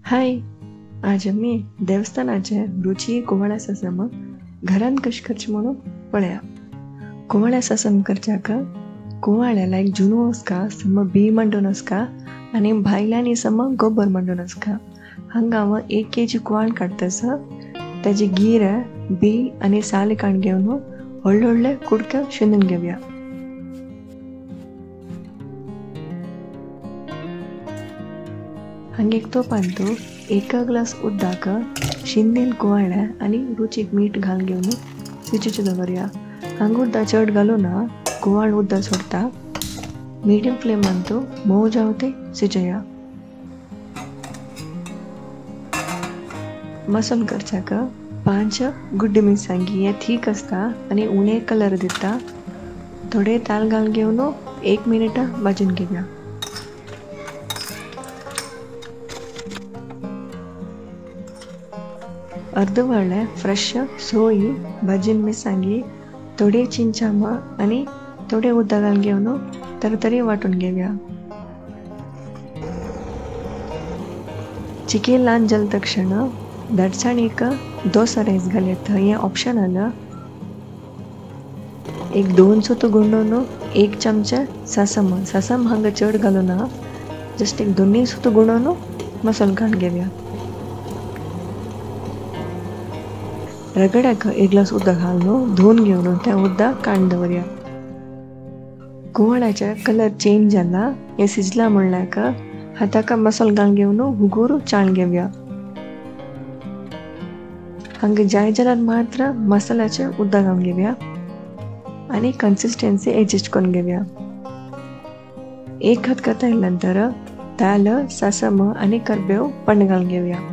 हाय, आज आम्ही देवस्थानाचे रुची कोवळ्या सासम घरान कशी करची म्हणून पळया. कोवळ्या सासम करच्याक कोवाळ्याला एक जुनो असका सम बी मंडून असका आणि भायल्यानी सम गोबर मंडून असका. हंगाम 1 kg कोवाळ काढतस त्याची गीर बी आणि साली काण घेऊन ಒಳ್ಳೊಳ್ಳೆ ಕುಡ್ಕ ಶಿಂದನ್ ಗೆವ್ಯ. हंगेक तोपांतू 1 ग्लास उदकाक शिंदेल कोवाळ्या आणि रुचीक मीठ घाल घेऊन सिचूचे दवरया. हंग उदक चड घालून कोवाळ उदक सोडता. Medium flame Antu mauve जावते सिचया. मसालो करच्याक 5 गुड्डी मिरसांगी हे ठीक असता आणि उणे कलर दिता. थोडे ताल घाल घेऊन 1 मिनिट भाजून घेऊया. अर्धवळ्ळे फ्रेश सोयी भाजून मिरसांगी थोडे चिंचाम आणि थोडे उदक घाल घेऊन तरतरी वाटून घेऊया. चिकेन ल्हान जल तक्षण दडसाणीक दोसा राईस घालत. हे ऑप्शनल. 1-2 सुतो गुंडून 1 चमचे सासम हंग चड घालून जस्ट 1-2 सुतो गुंडून मसालो घाल घेऊया. रगड्याक 1 ग्लास उदक घालून धुवन घेऊन त्या उदक काण दवरया. कोवळ्याचा कलर चेंज जाला हे शिजला म्हणल्याक हाताक मसालो घाल घेऊन हुगूर चाळ घेऊया. हंगे जाय जाल्यार मात्र मसाल्याचे उदक घालून घेऊया आणि कन्सिस्टन्सी एडजस्ट करून घेऊया. 1 खतखत आयल्यानंतर ताल सासम आणि करबेव पण घालून घेऊया.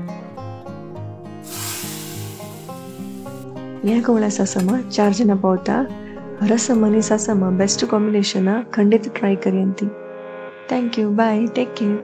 या कोवळ्या सासम 4 जण पावता. रसम आणि सासम बेस्ट कॉम्बिनेशन. खंडित ट्राय करियंती. थँक्यू. बाय. Take care.